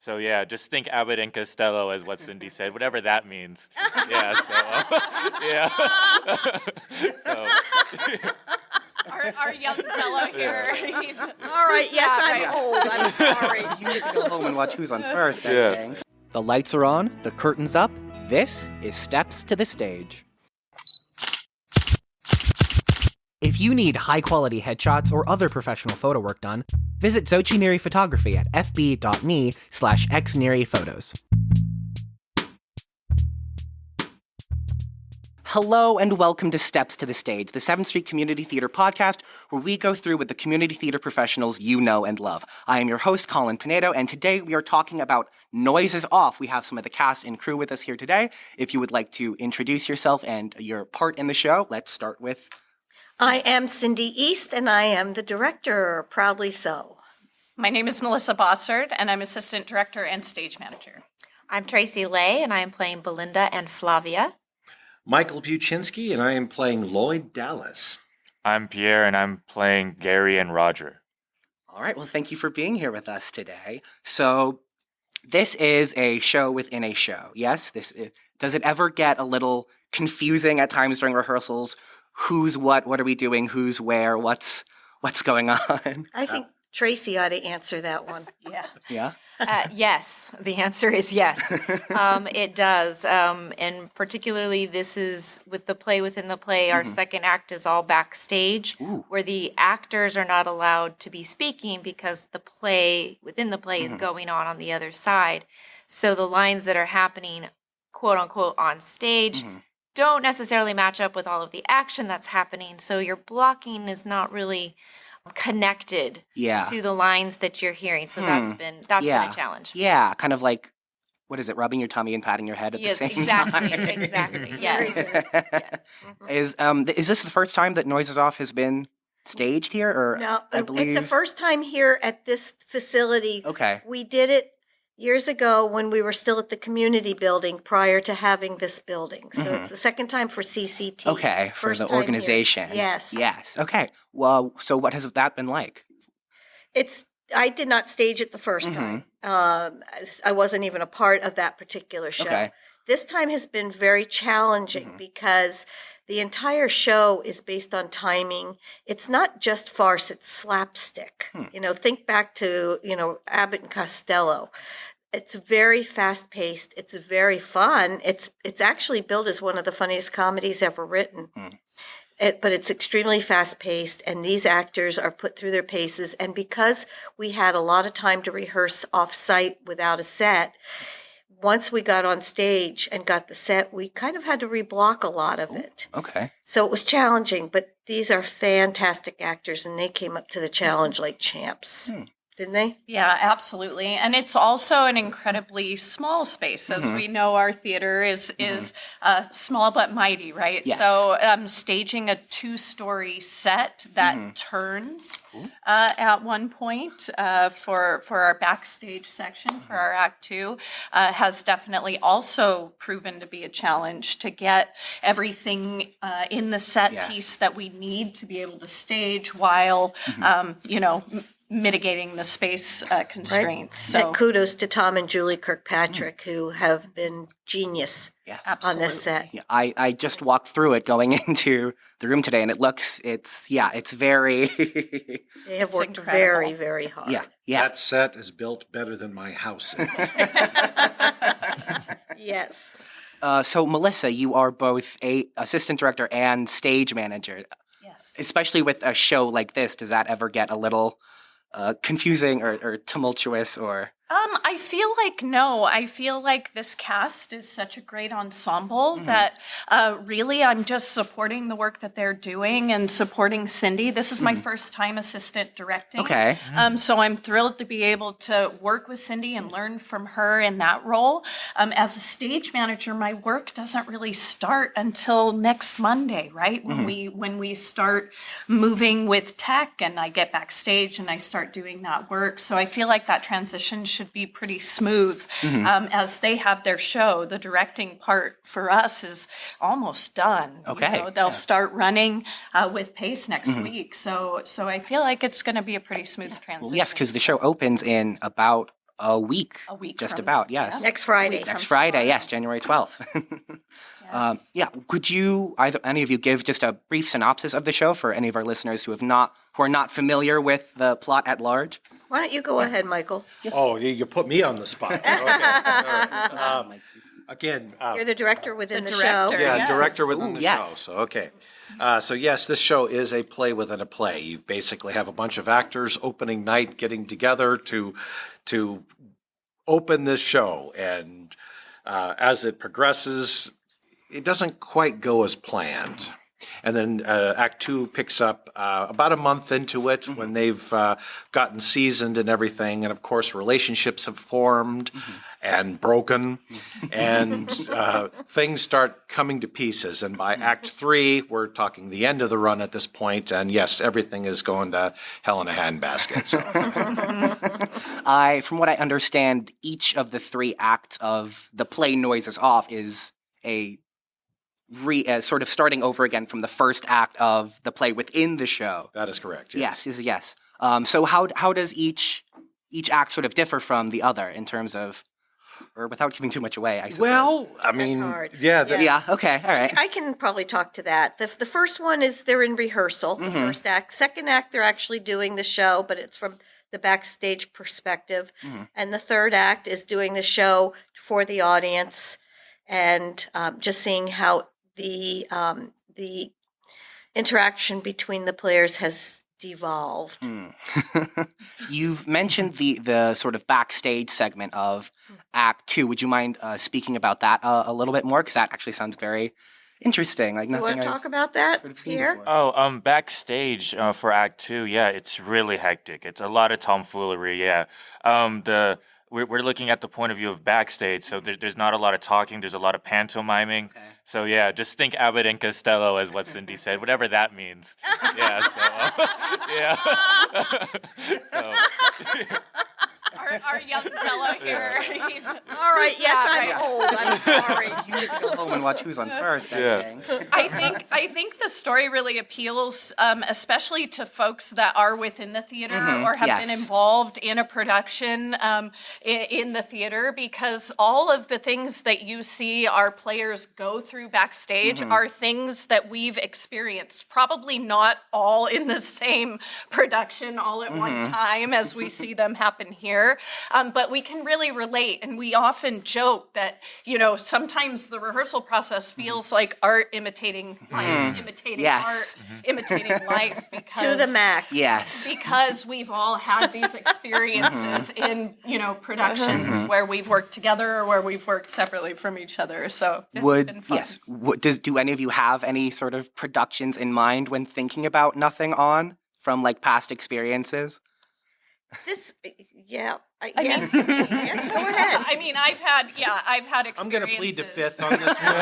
So yeah, just think Abbott and Costello as what Cindi said, whatever that means. Yeah, so yeah. So Our young fellow here. He's, All right, yes, I'm old. I'm sorry. You need to go home and watch Who's on First, I Yeah. think. The lights are on, the curtain's up. This is Steps to the Stage. If you need high-quality headshots or other professional photo work done, visit Xochi Neri Photography at fb.me/xneriPhotos. Hello and welcome to Steps to the Stage, the 7th Street Community Theatre podcast, where we go through with the community theatre professionals you know and love. I am your host, Colin Pinedo, and today we are talking about Noises Off. We have some of the cast and crew with us here today. If you would like to introduce yourself and your part in the show, let's start with... I am Cindi East, and I am the director, proudly so. My name is Melissa Bossard, and I'm assistant director and stage manager. I'm Tracy Lay, and I am playing Belinda and Flavia. Michael Buczynski, and I am playing Lloyd Dallas. I'm Pierre, and I'm playing Gary and Roger. All right, well, thank you for being here with us today. So, this is a show within a show, yes? Does it ever get a little confusing at times during rehearsals? Who's what are we doing, who's where, what's going on? I think Tracy ought to answer that one. Yeah. Yeah? Yes, the answer is yes. It does. And particularly this is with the play within the play, our second act is all backstage, where the actors are not allowed to be speaking because the play within the play is going on the other side. So the lines that are happening, quote unquote, on stage don't necessarily match up with all of the action that's happening. So your blocking is not really connected to the lines that you're hearing. So that's been a challenge. Yeah, kind of like, what is it, rubbing your tummy and patting your head at the same time? Exactly, yes. Is this the first time that Noises Off has been staged here? Or No, I believe... it's the first time here at this facility. Okay. We did it years ago when we were still at the community building prior to having this building. So it's the second time for CCT. Okay, for First the time organization. here. Yes. Yes, okay. Well, so what has that been like? I did not stage it the first time. I wasn't even a part of that particular show. Okay. This time has been very challenging because the entire show is based on timing. It's not just farce, it's slapstick. Think back to, Abbott and Costello. It's very fast-paced. It's very fun. It's actually billed as one of the funniest comedies ever written. But it's extremely fast-paced, and these actors are put through their paces. And because we had a lot of time to rehearse off-site without a set, once we got on stage and got the set, we kind of had to reblock a lot of it. Okay. So it was challenging, but these are fantastic actors, and they came up to the challenge like champs. Didn't they? Yeah, absolutely. And it's also an incredibly small space. As we know, our theater is small but mighty, right? Yes. So staging a 2-story set that turns at one point for our backstage section, for our Act 2, has definitely also proven to be a challenge to get everything in the set piece that we need to be able to stage while, mitigating the space constraints. Right. So And kudos to Tom and Julie Kirkpatrick, who have been genius on this set. Yeah, I just walked through it going into the room today, and it's very... They have worked incredible. very, very hard. Yeah. That set is built better than my house is. Yes. So, Melissa, you are both a assistant director and stage manager. yes. Especially with a show like this, does that ever get a little confusing or tumultuous or... I feel like no. I feel like this cast is such a great ensemble that really I'm just supporting the work that they're doing and supporting Cindi. This is my first time assistant directing. Okay. So I'm thrilled to be able to work with Cindi and learn from her in that role. As a stage manager, my work doesn't really start until next Monday, right? When we start moving with tech and I get backstage and I start doing that work. So I feel like that transition should be pretty smooth as they have their show. The directing part for us is almost done. Okay. They'll start running with pace next week. So I feel like it's going to be a pretty smooth transition. Well, yes, because the show opens in about a week. Just from- about, yes. yeah. Next Friday. Next Friday, yes, January 12th. Could you, any of you, give just a brief synopsis of the show for any of our listeners who are not familiar with the plot at large? Why don't you go ahead, Michael? Oh, you put me on the spot. Okay. All right. Again, You're the director within the, show. director. yeah, Yes. director within the yes. show. So, okay. So, yes, this show is a play within a play. You basically have a bunch of actors opening night getting together to open this show. And as it progresses, it doesn't quite go as planned. And then Act 2 picks up about a month into it when they've gotten seasoned and everything. And, of course, relationships have formed and broken. And things start coming to pieces. And by Act 3, we're talking the end of the run at this point. And, yes, everything is going to hell in a handbasket. So. From what I understand, each of the 3 acts of the play Noises Off is a sort of starting over again from the first act of the play within the show. That is correct. Yes. So how does each act sort of differ from the other in terms of, or without giving too much away, I suppose? Well, I mean, hard. Yeah, okay, all right. I can probably talk to that. The first one is they're in rehearsal, the first act. Second act, they're actually doing the show, but it's from the backstage perspective. And the third act is doing the show for the audience and just seeing how the interaction between the players has devolved. You've mentioned the sort of backstage segment of Act 2. Would you mind speaking about that a little bit more? Because that actually sounds very interesting. Like You nothing want to I've talk about that sort of seen here? before. Backstage for Act 2, yeah, it's really hectic. It's a lot of tomfoolery, yeah. We're looking at the point of view of backstage, so there's not a lot of talking. There's a lot of pantomiming. Okay. So yeah, just think Abbott and Costello, as what Cindi said, whatever that means. Yeah. So Our young fellow here. He's All right, yes, I'm old. I'm sorry. You need to go home and watch Who's on First. Yeah. I think the story really appeals, especially to folks that are within the theater or have been involved in a production in the theater, because all of the things that you see our players go through backstage are things that we've experienced. Probably not all in the same production all at one time as we see them happen here, but we can really relate, and we often joke that sometimes the rehearsal process feels like art imitating life, imitating art, imitating life, because To the max. Yes. because we've all had these experiences in productions where we've worked together or where we've worked separately from each other. So it's been fun. Yes. Do any of you have any sort of productions in mind when thinking about Nothing On from like past experiences? Yes, go ahead. I mean, I've had experiences. I'm going to plead the fifth on this one.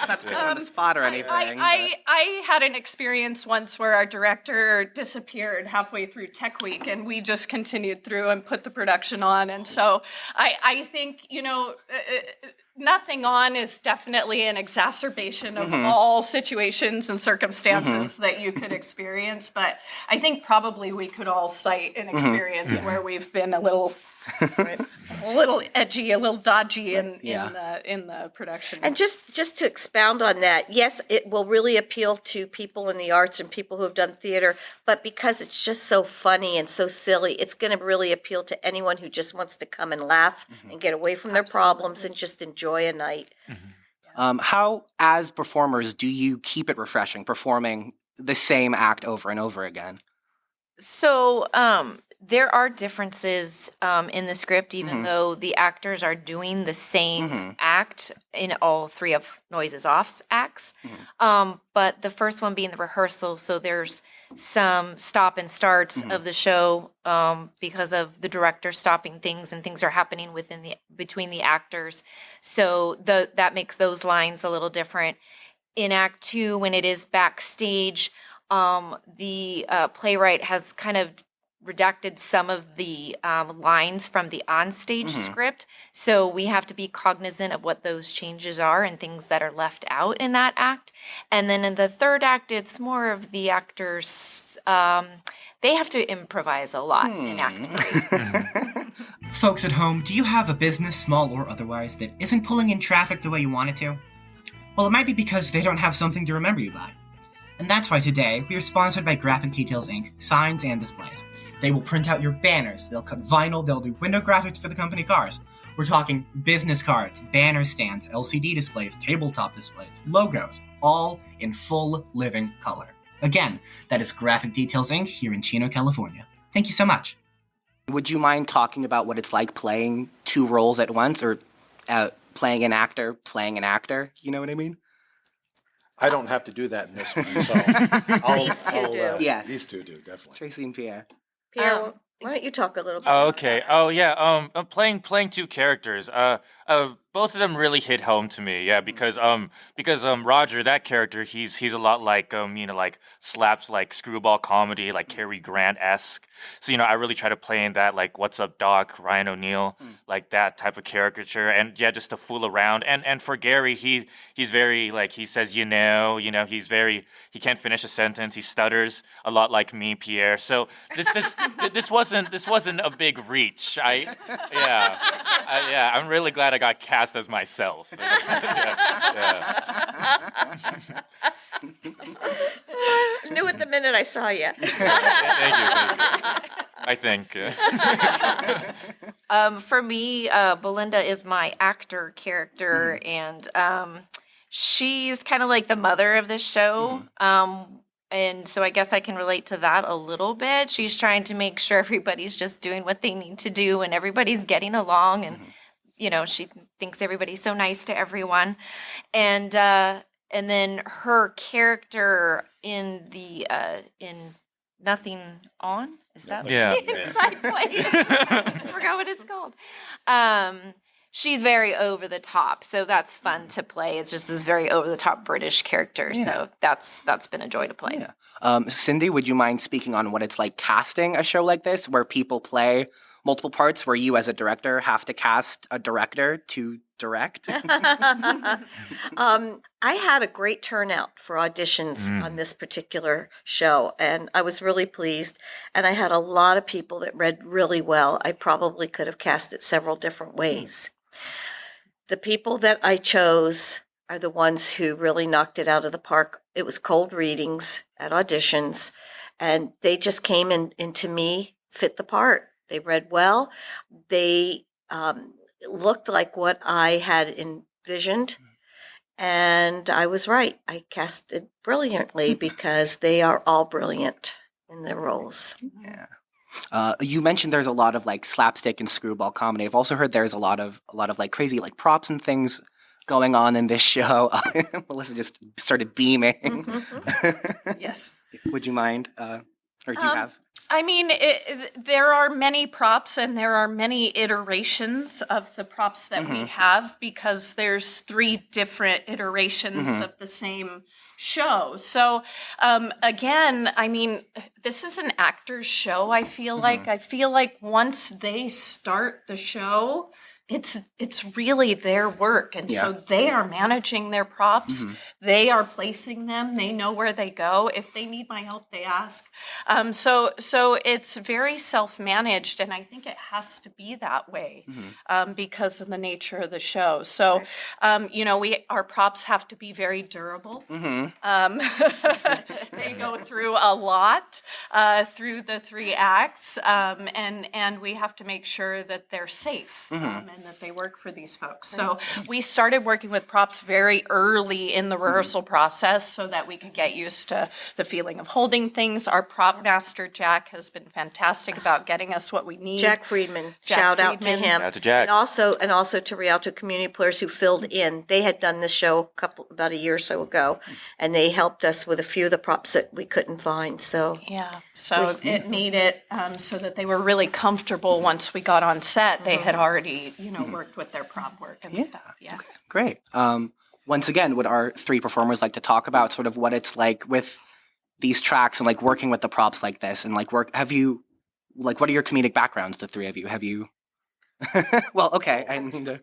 Not to put on the spot or anything. I had an experience once where our director disappeared halfway through Tech Week, and we just continued through and put the production on. And so I think, Nothing On is definitely an exacerbation of all situations and circumstances that you could experience. But I think probably we could all cite an experience where we've been a little edgy, a little dodgy in the production. And just to expound on that, yes, it will really appeal to people in the arts and people who have done theater, but because it's just so funny and so silly, it's going to really appeal to anyone who just wants to come and laugh and get away from their problems and just enjoy a night. How, as performers, do you keep it refreshing, performing the same act over and over again? So, there are differences in the script, even though the actors are doing the same act in all 3 of Noises Off's acts. But the first one being the rehearsal, so there's some stop and starts of the show because of the director stopping things, and things are happening between the actors. So that makes those lines a little different. In Act 2, when it is backstage, the playwright has kind of redacted some of the lines from the onstage script. So we have to be cognizant of what those changes are and things that are left out in that act. And then in the third act, it's more of the actors, they have to improvise a lot in Act 3. Folks at home, do you have a business, small or otherwise, that isn't pulling in traffic the way you want it to? Well, it might be because they don't have something to remember you by. And that's why today, we are sponsored by Graphic Details Inc., Signs and Displays. They will print out your banners, they'll cut vinyl, they'll do window graphics for the company cars. We're talking business cards, banner stands, LCD displays, tabletop displays, logos, all in full living color. Again, that is Graphic Details Inc. here in Chino, California. Thank you so much. Would you mind talking about what it's like playing two roles at once, or playing an actor, you know what I mean? I don't have to do that in this one, so These two do. Yes. These two do, definitely. Tracy and Pierre. Pierre, why don't you talk a little bit? Oh, about okay. that? Oh, yeah. I'm playing two characters. Both of them really hit home to me. Yeah, because Roger, that character, he's a lot like like slaps like screwball comedy, like Cary Grant-esque. So I really try to play in that like What's Up Doc, Ryan O'Neal, like that type of caricature, and yeah, just to fool around. And for Gary, he's very like he says he can't finish a sentence, he stutters a lot like me, Pierre. So this wasn't a big reach. I'm really glad I got cast as myself. Knew it the minute I saw you. Thank you. I think. For me, Belinda is my actor character, and she's kind of like the mother of this show. And so I guess I can relate to that a little bit. She's trying to make sure everybody's just doing what they need to do and everybody's getting along, and she thinks everybody's so nice to everyone. And then her character in the in Nothing On, is that Yeah. side play? I forgot what it's called. She's very over the top, so that's fun to play. It's just this very over the top British character, so that's been a joy to play. Yeah. Cindi, would you mind speaking on what it's like casting a show like this, where people play multiple parts, where you as a director have to cast a director to direct? I had a great turnout for auditions on this particular show, and I was really pleased. And I had a lot of people that read really well. I probably could have cast it several different ways. The people that I chose are the ones who really knocked it out of the park. It was cold readings at auditions, and they just came into me, fit the part. They read well. They looked like what I had envisioned, and I was right. I cast it brilliantly because they are all brilliant in their roles. Yeah. You mentioned there's a lot of like slapstick and screwball comedy. I've also heard there's a lot of like crazy like props and things going on in this show. Melissa just started beaming. Yes. Would you mind? Or do you have? I mean, there are many props and there are many iterations of the props that we have, because there's 3 different iterations of the same show. So, again, I mean, this is an actor's show, I feel like. I feel like once they start the show, it's really their work, and so they are managing their props. They are placing them. They know where they go. If they need my help, they ask. So it's very self-managed, and I think it has to be that way because of the nature of the show. So, our props have to be very durable. They go through a lot through the 3 acts, and we have to make sure that they're safe. And that they work for these folks. So we started working with props very early in the rehearsal process so that we could get used to the feeling of holding things. Our prop master, Jack, has been fantastic about getting us what we need. Jack Friedman, shout out to him. Shout out to Jack. And also to Rialto community players who filled in. They had done this show about a year or so ago, and they helped us with a few of the props that we couldn't find. So so it made it so that they were really comfortable once we got on set. They had already, worked with their prop work and stuff. Yeah. Okay, great. Once again, would our 3 performers like to talk about sort of what it's like with these tracks and like working with the props like this, and like what are your comedic backgrounds, the 3 of you? Have you well, okay, I mean to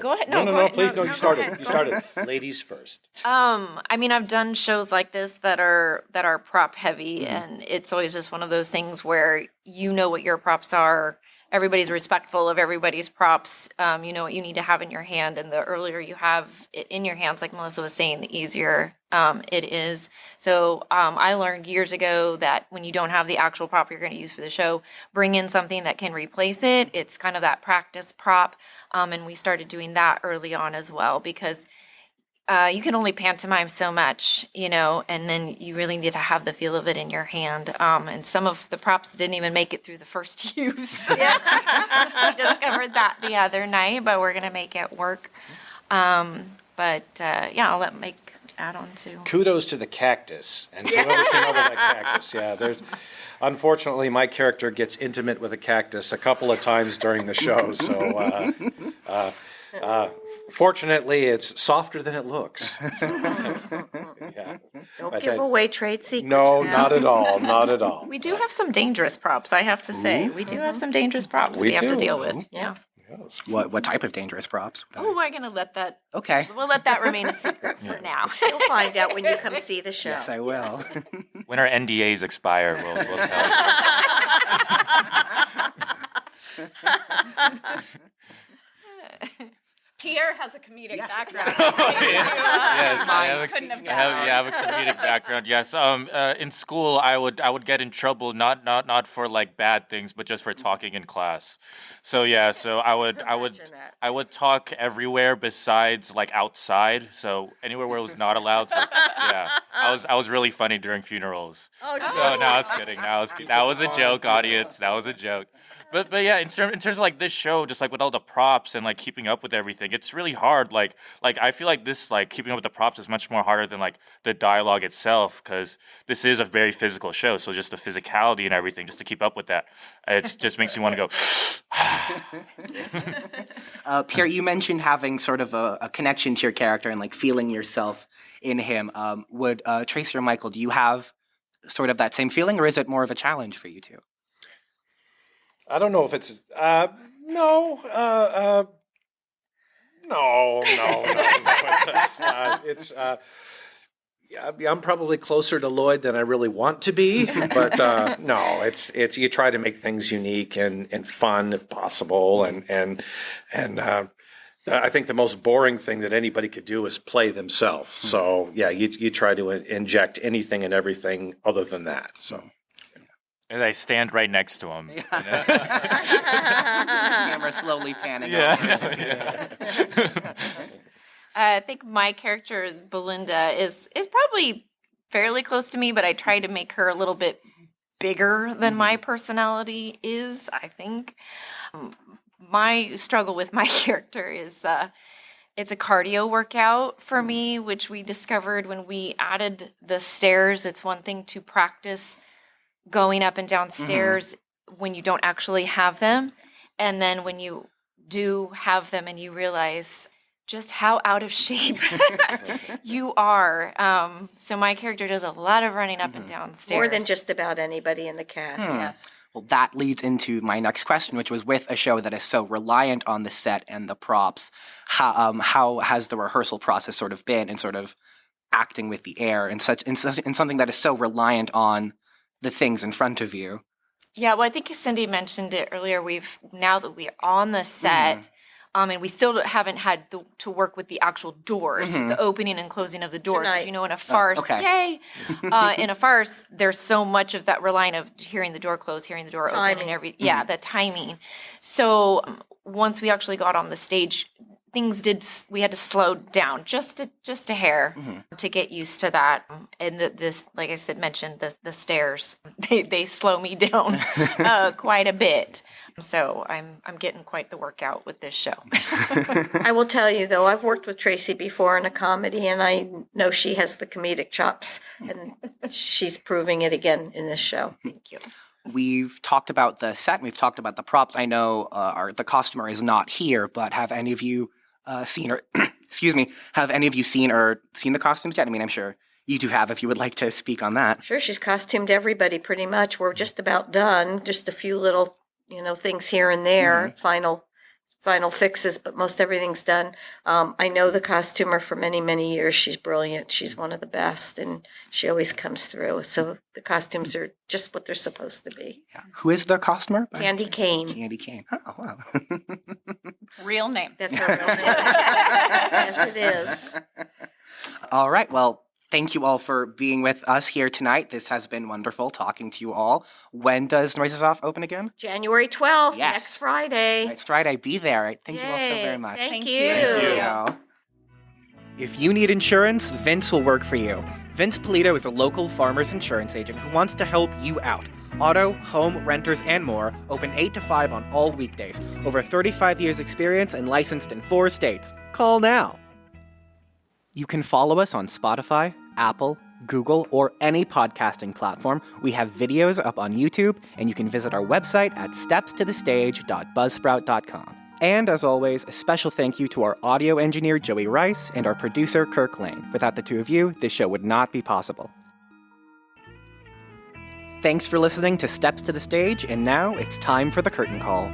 Go ahead. No, go ahead. please, no, you go started. ahead. You started. Ladies first. I mean, I've done shows like this that are prop heavy, and it's always just one of those things where you know what your props are. Everybody's respectful of everybody's props. You know what you need to have in your hand, and the earlier you have it in your hands, like Melissa was saying, the easier it is. So I learned years ago that when you don't have the actual prop you're going to use for the show, bring in something that can replace it. It's kind of that practice prop, and we started doing that early on as well, because you can only pantomime so much, you know, and then you really need to have the feel of it in your hand. And some of the props didn't even make it through the first use. I discovered that the other night, but we're going to make it work. Yeah, I'll let Mike add on to. Kudos to the cactus and whoever came up with that cactus. Yeah, unfortunately, my character gets intimate with a cactus a couple of times during the show, so fortunately, it's softer than it looks. So, yeah. Don't give away trade secrets. No, now. not at all. Not at all. We do have some dangerous props, I have to say. We do have some dangerous props we have to do. deal with. Yeah. What type of dangerous props? Oh, we're going to let that. Okay. We'll let that remain a secret for now. You'll find out when you come see the show. Yes, I will. When our NDAs expire, we'll tell you. Pierre has a comedic background. Yes, Couldn't have I have a comedic background. Yes. In school, I would get in trouble not for like bad things, but just for talking in class. So yeah, I would talk everywhere besides like outside. So anywhere where it was not allowed. So yeah, I was really funny during funerals. Oh, So no, I was kidding. That was a joke, audience. That was a joke. But yeah, in terms of like this show, just like with all the props and like keeping up with everything, it's really hard. Like I feel like this, like keeping up with the props is much more harder than like the dialogue itself, because this is a very physical show. So just the physicality and everything, just to keep up with that, it just makes me want to go. Pierre, you mentioned having sort of a connection to your character and like feeling yourself in him. Would Tracy or Michael, do you have sort of that same feeling, or is it more of a challenge for you two? I don't know if it's no. It's yeah, I'm probably closer to Lloyd than I really want to be, but no, it's you try to make things unique and fun if possible, and I think the most boring thing that anybody could do is play themselves. So yeah, you try to inject anything and everything other than that. So. And I stand right next to him. Camera slowly panning over. I think my character, Belinda, is probably fairly close to me, but I try to make her a little bit bigger than my personality is, I think. My struggle with my character is it's a cardio workout for me, which we discovered when we added the stairs. It's one thing to practice going up and down stairs when you don't actually have them. And then when you do have them and you realize just how out of shape you are. So my character does a lot of running up and down stairs. More than just about anybody in the cast. Yes. Well, that leads into my next question, which was with a show that is so reliant on the set and the props, how has the rehearsal process sort of been in sort of acting with the air and in something that is so reliant on the things in front of you? Yeah, well, I think Cindi mentioned it earlier. Now that we're on the set, and we still haven't had to work with the actual doors, with the opening and closing of the doors. Tonight. But, you know, in a farce, yay! In a farce, there's so much of that relying of hearing the door close, hearing the door open, and the timing. So once we actually got on the stage, we had to slow down just a hair to get used to that. And this, like I said, mentioned the stairs, they slow me down quite a bit. So I'm getting quite the workout with this show. I will tell you, though, I've worked with Tracy before in a comedy, and I know she has the comedic chops, and she's proving it again in this show. Thank you. We've talked about the set, and we've talked about the props. I know the costumer is not here, but have any of you seen or have any of you seen the costumes yet? I mean, I'm sure you two have, if you would like to speak on that. Sure, she's costumed everybody pretty much. We're just about done. Just a few little, things here and there, final final fixes, but most everything's done. I know the costumer for many, many years. She's brilliant. She's one of the best, and she always comes through. So the costumes are just what they're supposed to be. Yeah. Who is the costumer? Candy Cane. Candy Cane. Oh, wow. Real name. That's her real name. Yes, it is. All right. Well, thank you all for being with us here tonight. This has been wonderful talking to you all. When does Noises Off open again? January 12th, Yes. next Friday. Next Friday. Be there. Thank you all so Yay. very much. Thank Thank you. you. Thank you. If you need insurance, Vince will work for you. Vince Polito is a local farmer's insurance agent who wants to help you out. Auto, home, renters, and more, open 8 to 5 on all weekdays. Over 35 years experience and licensed in 4 states. Call now. You can follow us on Spotify, Apple, Google, or any podcasting platform. We have videos up on YouTube, and you can visit our website at stepstothestage.buzzsprout.com. And as always, a special thank you to our audio engineer, Joey Rice, and our producer, Kirk Lane. Without the two of you, this show would not be possible. Thanks for listening to Steps to the Stage, and now it's time for the curtain call.